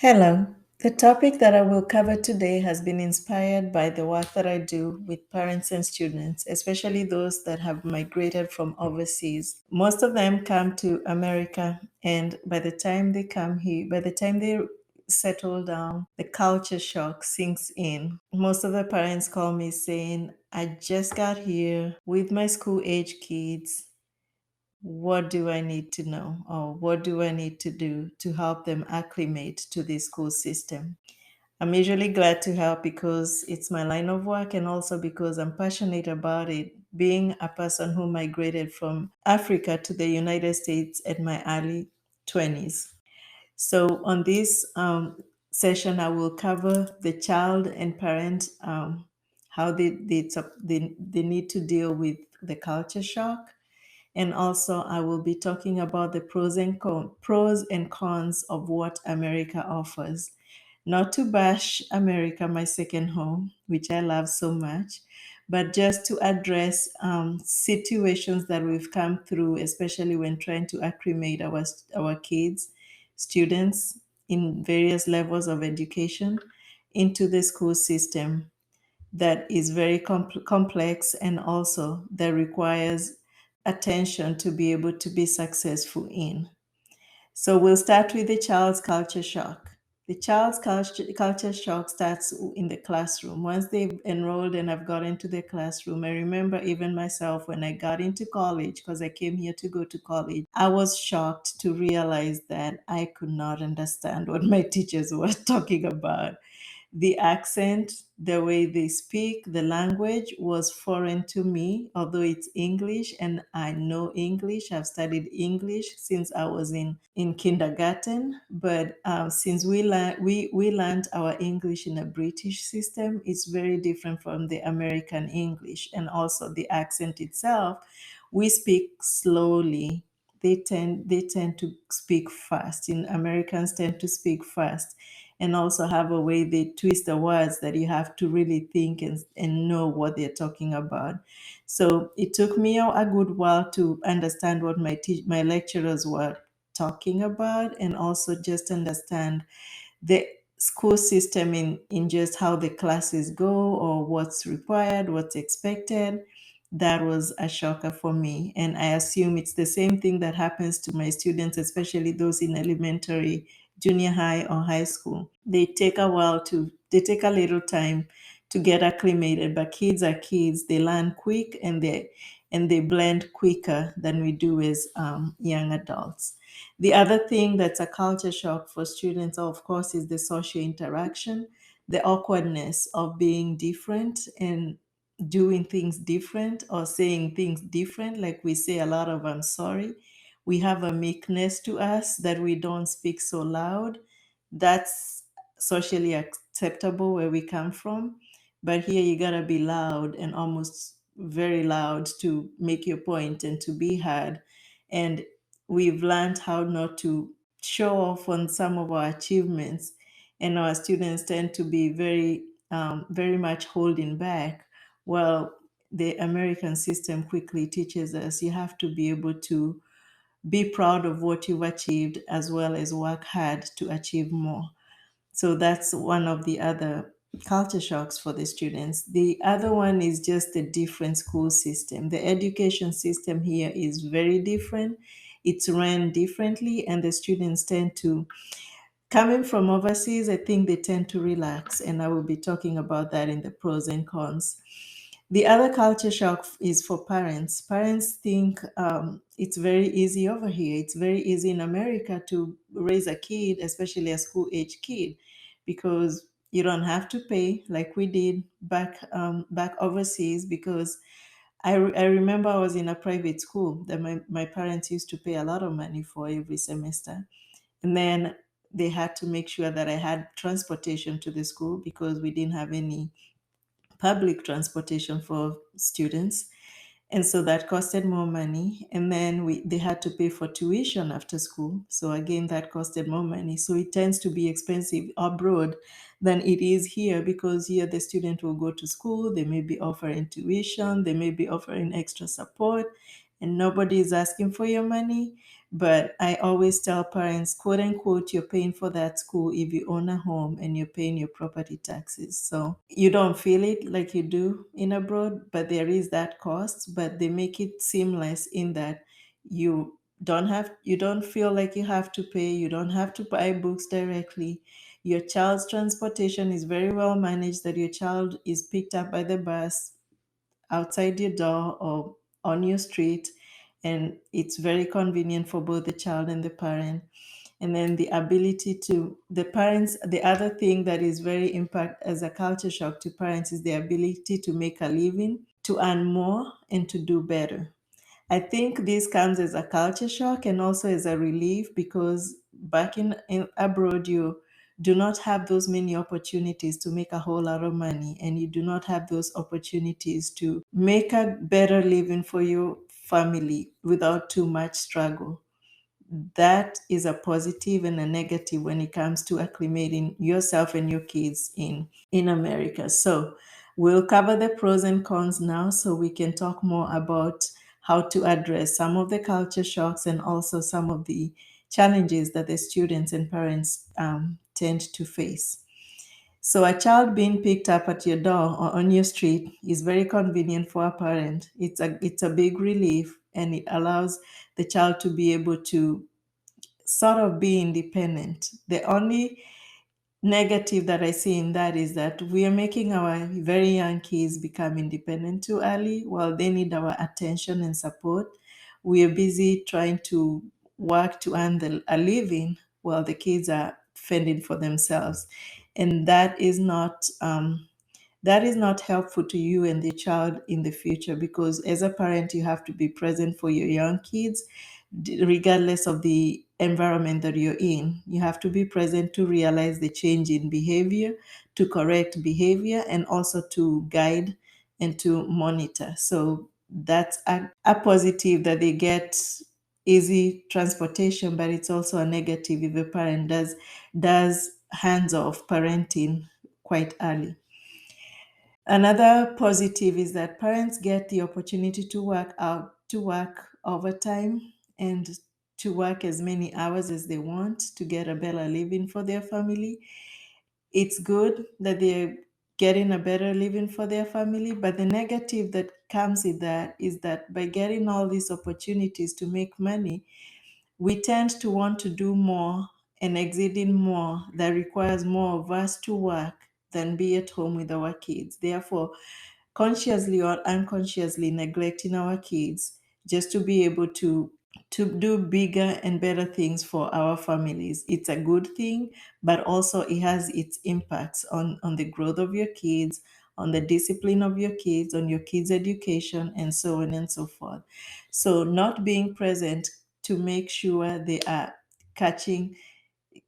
Hello. The topic that I will cover today has been inspired by the work that I do with parents and students, especially those that have migrated from overseas. Most of them come to America, and by the time they come here, by the time they settle down, the culture shock sinks in. Most of the parents call me saying, I just got here with my school age kids. What do I need to know, or what do I need to do to help them acclimate to the school system? I'm usually glad to help because it's my line of work and also because I'm passionate about it, being a person who migrated from Africa to the United States at my early 20s. So, on this session, I will cover the child and parent, how they need to deal with the culture shock, and also, I will be talking about the pros and cons of what America offers. Not to bash America, my second home, which I love so much, but just to address situations that we've come through, especially when trying to acclimate our kids, students in various levels of education into the school system that is very complex and also that requires attention to be able to be successful in. So we'll start with the child's culture shock. The child's culture shock starts in the classroom. Once they've enrolled and have got into the classroom, I remember even myself when I got into college, because I came here to go to college, I was shocked to realize that I could not understand what my teachers were talking about. The accent, the way they speak, the language was foreign to me, although it's English and I know English. I've studied English since I was in kindergarten. But since we learned our English in a British system, it's very different from the American English. And also the accent itself, we speak slowly. They tend to speak fast. In Americans tend to speak fast and also have a way they twist the words that you have to really think and know what they're talking about. So it took me a good while to understand what my lecturers were talking about and also just understand the school system in just how the classes go or what's required, what's expected. That was a shocker for me. And I assume it's the same thing that happens to my students, especially those in elementary, junior high, or high school. They take a little time to get acclimated, but kids are kids. They learn quick and they blend quicker than we do as young adults. The other thing that's a culture shock for students, of course, is the social interaction, the awkwardness of being different and doing things different or saying things different. Like we say a lot of I'm sorry. We have a meekness to us that we don't speak so loud. That's socially acceptable where we come from. But here you gotta be loud and almost very loud to make your point and to be heard. And we've learned how not to show off on some of our achievements, and our students tend to be very much holding back. Well, the American system quickly teaches us you have to be able to be proud of what you've achieved as well as work hard to achieve more. So that's one of the other culture shocks for the students. The other one is just the different school system. The education system here is very different. It's run differently, and the students tend to, coming from overseas, I think they tend to relax, and I will be talking about that in the pros and cons. The other culture shock is for parents. Parents think it's very easy over here. It's very easy in America to raise a kid, especially a school age kid, because you don't have to pay like we did back overseas. Because I remember I was in a private school that my parents used to pay a lot of money for every semester, and then they had to make sure that I had transportation to the school because we didn't have any public transportation for students. And so that costed more money. And then they had to pay for tuition after school. So again, that costed more money. So it tends to be expensive abroad than it is here, because here the student will go to school, they may be offering tuition, they may be offering extra support, and nobody is asking for your money. But I always tell parents, quote unquote, you're paying for that school if you own a home and you're paying your property taxes. So you don't feel it like you do in abroad, but there is that cost, but they make it seamless in that you don't feel like you have to pay, you don't have to buy books directly. Your child's transportation is very well managed, that your child is picked up by the bus outside your door or on your street, and it's very convenient for both the child and the parent. And then the ability to the parents, the other thing that is very impact as a culture shock to parents is the ability to make a living, to earn more, and to do better. I think this comes as a culture shock and also as a relief, because back in abroad, you do not have those many opportunities to make a whole lot of money, and you do not have those opportunities to make a better living for your family without too much struggle. That is a positive and a negative when it comes to acclimating yourself and your kids in America. So we'll cover the pros and cons now, so we can talk more about how to address some of the culture shocks and also some of the challenges that the students and parents tend to face. So a child being picked up at your door or on your street is very convenient for a parent. It's a big relief, and it allows the child to be able to sort of be independent. The only negative that I see in that is that we are making our very young kids become independent too early while they need our attention and support. We are busy trying to work to earn a living while the kids are fending for themselves. And that is not helpful to you and the child in the future, because as a parent, you have to be present for your young kids, regardless of the environment that you're in. You have to be present to realize the change in behavior, to correct behavior, and also to guide and to monitor. So that's a positive, that they get easy transportation, but it's also a negative if a parent does hands-off parenting quite early. Another positive is that parents get the opportunity to work overtime, and to work as many hours as they want to get a better living for their family. It's good that they're getting a better living for their family, but the negative that comes with that is that by getting all these opportunities to make money, we tend to want to do more and exceeding more that requires more of us to work than be at home with our kids. Therefore, consciously or unconsciously neglecting our kids just to be able to do bigger and better things for our families. It's a good thing, but also it has its impacts on the growth of your kids, on the discipline of your kids, on your kids' education, and so on and so forth. So not being present to make sure they are catching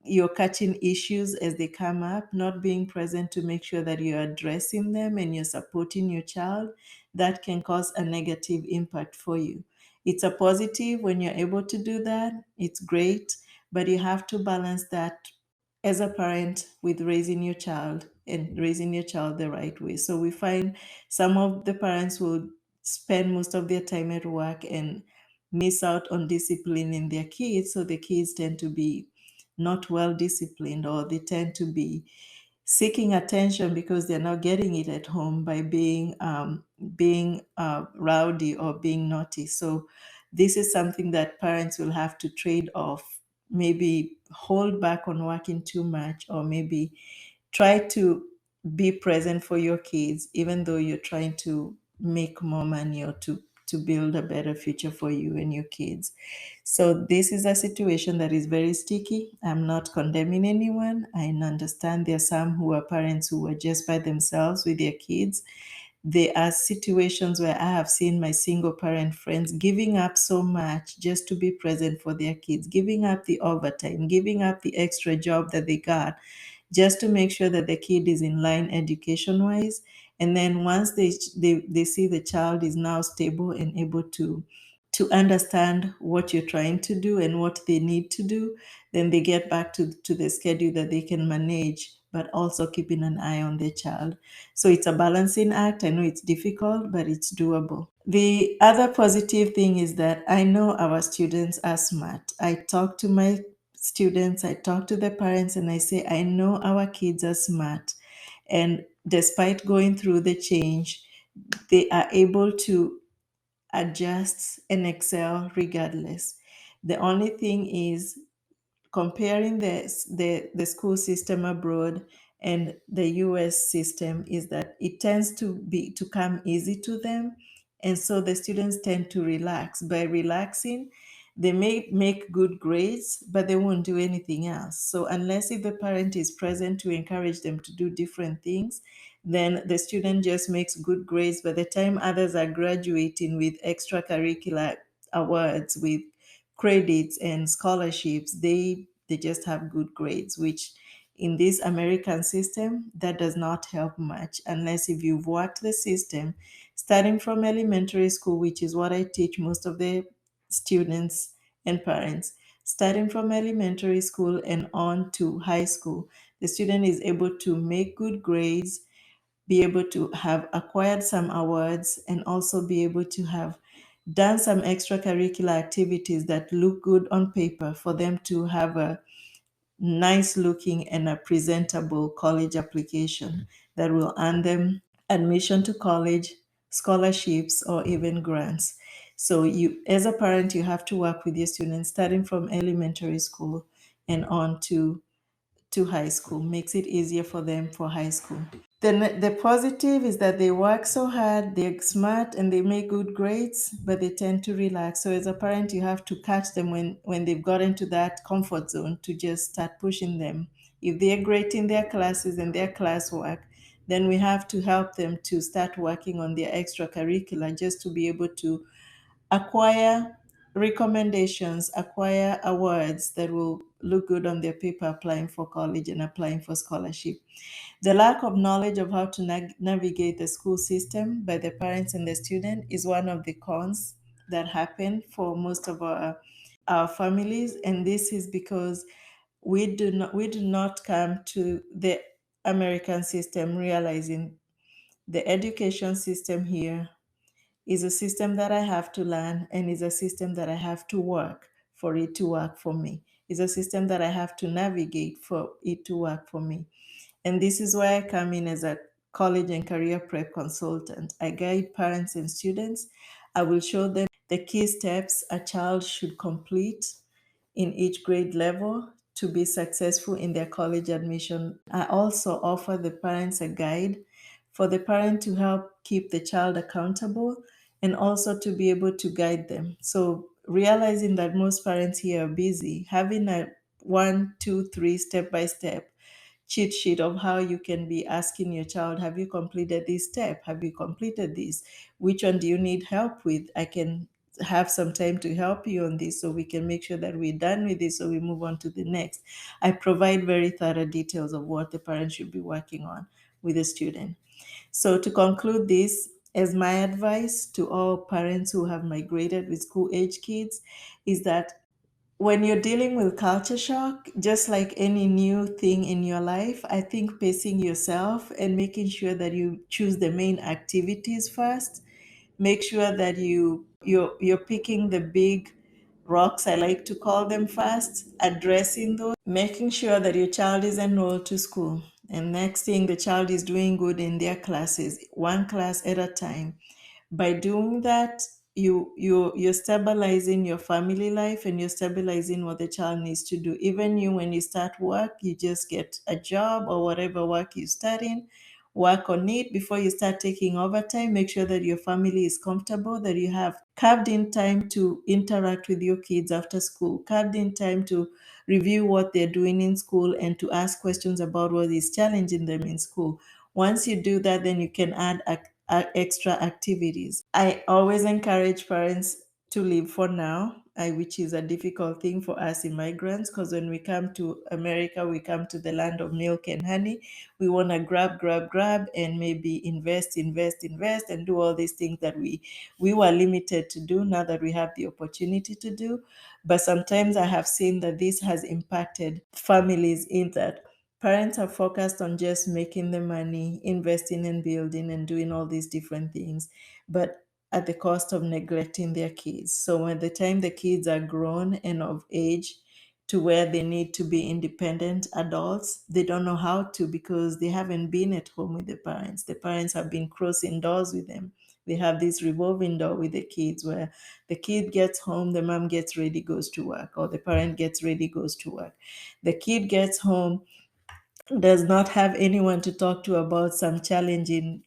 you're catching issues as they come up, not being present to make sure that you're addressing them and you're supporting your child, that can cause a negative impact for you. It's a positive when you're able to do that, it's great, but you have to balance that as a parent with raising your child and raising your child the right way. So we find some of the parents will spend most of their time at work and miss out on disciplining their kids. So the kids tend to be not well disciplined, or they tend to be seeking attention because they're not getting it at home by being rowdy or being naughty. So this is something that parents will have to trade off, maybe hold back on working too much, or maybe try to be present for your kids even though you're trying to make more money, or to build a better future for you and your kids. So this is a situation that is very sticky. I'm not condemning anyone. I understand there are some who are parents who are just by themselves with their kids. There are situations where I have seen my single parent friends giving up so much just to be present for their kids, giving up the overtime, giving up the extra job that they got just to make sure that the kid is in line education wise. And then once they see the child is now stable and able to understand what you're trying to do and what they need to do, then they get back to the schedule that they can manage but also keeping an eye on their child. So it's a balancing act. I know it's difficult, but it's doable. The other positive thing is that I know our students are smart. I talk to my students, I talk to the parents, and I say, I know our kids are smart. And despite going through the change, they are able to adjust and excel regardless. The only thing is comparing the school system abroad and the US system is that it tends to come easy to them, and so the students tend to relax. By relaxing, they may make good grades, but they won't do anything else. So unless if the parent is present to encourage them to do different things, then the student just makes good grades. By the time others are graduating with extracurricular awards, with credits and scholarships, they just have good grades, which in this American system, that does not help much unless if you've worked the system starting from elementary school, which is what I teach most of the students and parents. Starting from elementary school and on to high school, the student is able to make good grades, be able to have acquired some awards, and also be able to have done some extracurricular activities that look good on paper for them to have a nice looking and a presentable college application that will earn them admission to college, scholarships, or even grants. So you, as a parent, you have to work with your students starting from elementary school and on to high school. Makes it easier for them for high school. Then the positive is that they work so hard, they're smart, and they make good grades, but they tend to relax. So as a parent, you have to catch them when they've got into that comfort zone to just start pushing them. If they're great in their classes and their classwork, then we have to help them to start working on their extracurricular just to be able to acquire recommendations, acquire awards that will look good on their paper applying for college and applying for scholarship. The lack of knowledge of how to navigate the school system by the parents and the student is one of the cons that happen for most of our families. And this is because we do not come to the American system realizing the education system here is a system that I have to learn, and is a system that I have to work for it to work for me. It's a system that I have to navigate for it to work for me. And this is why I come in as a college and career prep consultant. I guide parents and students. I will show them the key steps a child should complete in each grade level to be successful in their college admission. I also offer the parents a guide for the parent to help keep the child accountable and also to be able to guide them. So, realizing that most parents here are busy, having a 1, 2, 3 step by step cheat sheet of how you can be asking your child, have you completed this step? Have you completed this? Which one do you need help with? I can have some time to help you on this so we can make sure that we're done with this so we move on to the next. I provide very thorough details of what the parent should be working on with the student. So to conclude this, as my advice to all parents who have migrated with school age kids is that when you're dealing with culture shock, just like any new thing in your life, I think pacing yourself and making sure that you choose the main activities first. Make sure that you're picking the big rocks, I like to call them, first, addressing those, making sure that your child is enrolled to school. And next thing, the child is doing good in their classes, one class at a time. By doing that, you're stabilizing your family life, and you're stabilizing what the child needs to do. Even you, when you start work, you just get a job or whatever work you're starting, work on it before you start taking overtime. Make sure that your family is comfortable, that you have carved in time to interact with your kids after school, carved in time to review what they're doing in school, and to ask questions about what is challenging them in school. Once you do that, then you can add extra activities. I always encourage parents to live for now, which is a difficult thing for us immigrants, because when we come to America, we come to the land of milk and honey. We want to grab, grab, grab, and maybe invest, invest, invest, and do all these things that we were limited to do now that we have the opportunity to do. But sometimes I have seen that this has impacted families in that parents are focused on just making the money, investing and building and doing all these different things, but at the cost of neglecting their kids. So by the time the kids are grown and of age to where they need to be independent adults, they don't know how to because they haven't been at home with the parents. The parents have been crossing doors with them. They have this revolving door with the kids where the kid gets home, the mom gets ready, goes to work, or the parent gets ready, goes to work. The kid gets home, does not have anyone to talk to about some challenging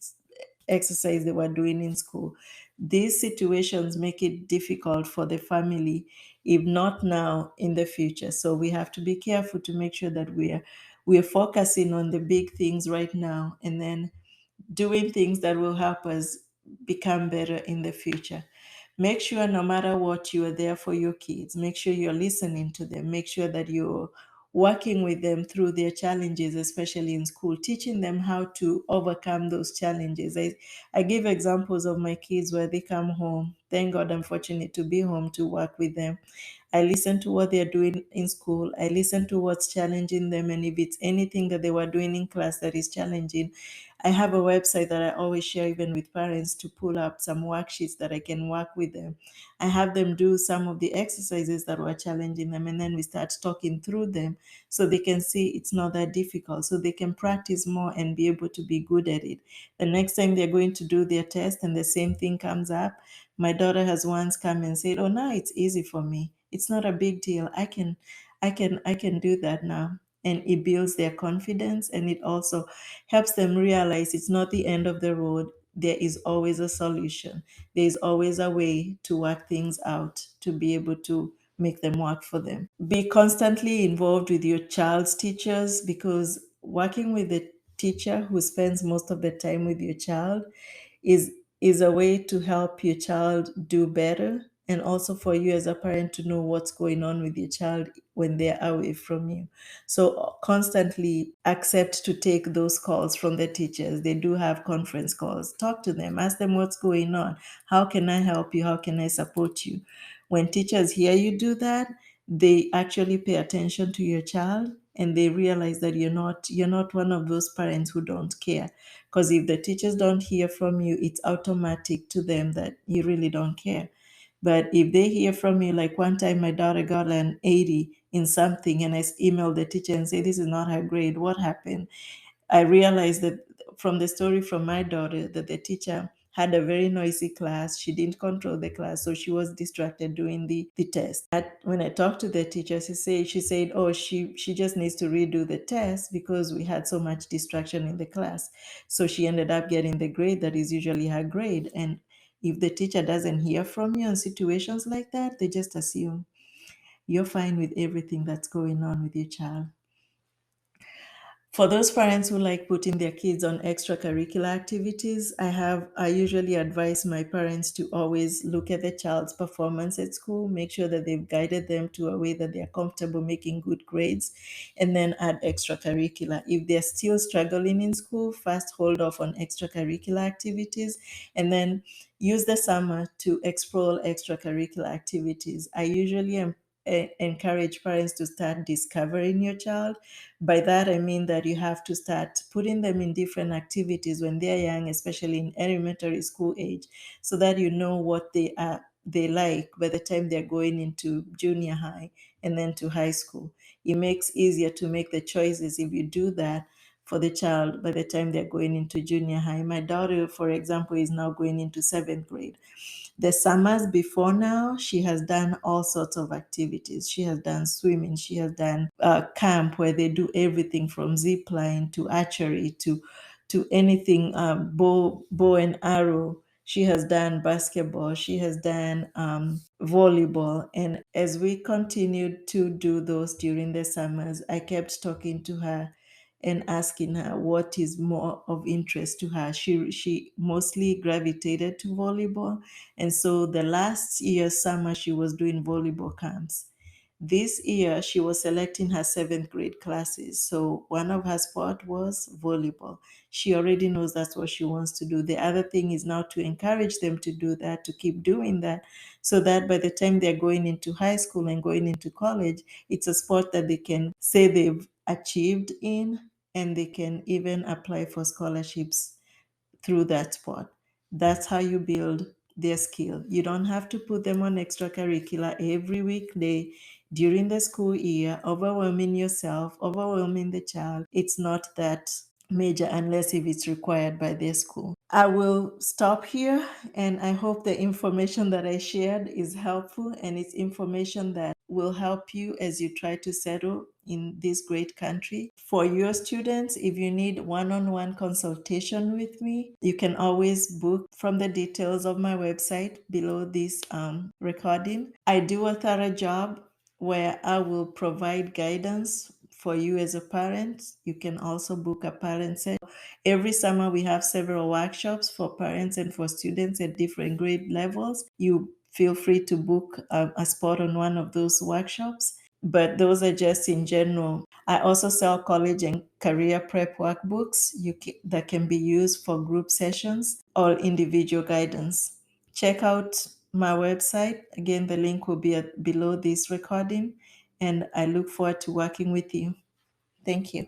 exercise they were doing in school. These situations make it difficult for the family, if not now, in the future. So we have to be careful to make sure that we're focusing on the big things right now and then doing things that will help us become better in the future. Make sure no matter what, you are there for your kids. Make sure you're listening to them. Make sure that you're working with them through their challenges, especially in school, teaching them how to overcome those challenges. I give examples of my kids where they come home. Thank God I'm fortunate to be home to work with them. I listen to what they're doing in school. I listen to what's challenging them. And if it's anything that they were doing in class that is challenging, I have a website that I always share even with parents to pull up some worksheets that I can work with them. I have them do some of the exercises that were challenging them, and then we start talking through them so they can see it's not that difficult, so they can practice more and be able to be good at it. The next time they're going to do their test and the same thing comes up, my daughter has once come and said, "Oh, now it's easy for me. It's not a big deal. I can do that now." And it builds their confidence, and it also helps them realize it's not the end of the road. There is always a solution. There is always a way to work things out to be able to make them work for them. Be constantly involved with your child's teachers, because working with a teacher who spends most of the time with your child is is a way to help your child do better, and also for you as a parent to know what's going on with your child when they're away from you. So constantly accept to take those calls from the teachers. They do have conference calls. Talk to them, ask them what's going on. How can I help you? How can I support you? When teachers hear you do that, they actually pay attention to your child, and they realize that you're not one of those parents who don't care. Because if the teachers don't hear from you, it's automatic to them that you really don't care. But if they hear from you, like one time my daughter got an 80 in something, and I emailed the teacher and said, "This is not her grade. What happened?" I realized that from the story from my daughter, that the teacher had a very noisy class. She didn't control the class, so she was distracted doing the test. When I talked to the teacher, she said, "Oh, she just needs to redo the test because we had so much distraction in the class." So she ended up getting the grade that is usually her grade. And if the teacher doesn't hear from you in situations like that, they just assume you're fine with everything that's going on with your child. For those parents who like putting their kids on extracurricular activities, I usually advise my parents to always look at the child's performance at school, make sure that they've guided them to a way that they're comfortable making good grades, and then add extracurricular. If they're still struggling in school, first hold off on extracurricular activities, and then use the summer to explore extracurricular activities. I usually encourage parents to start discovering your child. By that, I mean that you have to start putting them in different activities when they're young, especially in elementary school age, so that you know what they like by the time they're going into junior high and then to high school. It makes easier to make the choices if you do that for the child by the time they're going into junior high. My daughter, for example, is now going into seventh grade. The summers before now, she has done all sorts of activities. She has done swimming. She has done camp where they do everything from zip line to archery to anything, bow and arrow. She has done basketball. She has done volleyball. And as we continued to do those during the summers, I kept talking to her and asking her what is more of interest to her. She mostly gravitated to volleyball, and so the last year summer she was doing volleyball camps. This year she was selecting her seventh grade classes. So one of her sport was volleyball. She already knows that's what she wants to do. The other thing is now to encourage them to do that, to keep doing that, so that by the time they're going into high school and going into college, it's a sport that they can say they've achieved in, and they can even apply for scholarships through that spot. That's how you build their skill. You don't have to put them on extracurricular every weekday during the school year, overwhelming yourself, overwhelming the child. It's not that major unless if it's required by their school. I will stop here, and I hope the information that I shared is helpful, and it's information that will help you as you try to settle in this great country. For your students, if you need one-on-one consultation with me, you can always book from the details of my website below this recording. I do a thorough job where I will provide guidance for you as a parent. You can also book a parent session. Every summer, we have several workshops for parents and for students at different grade levels. You feel free to book a spot on one of those workshops, but those are just in general. I also sell college and career prep workbooks that can be used for group sessions or individual guidance. Check out my website. Again, the link will be below this recording, and I look forward to working with you. Thank you.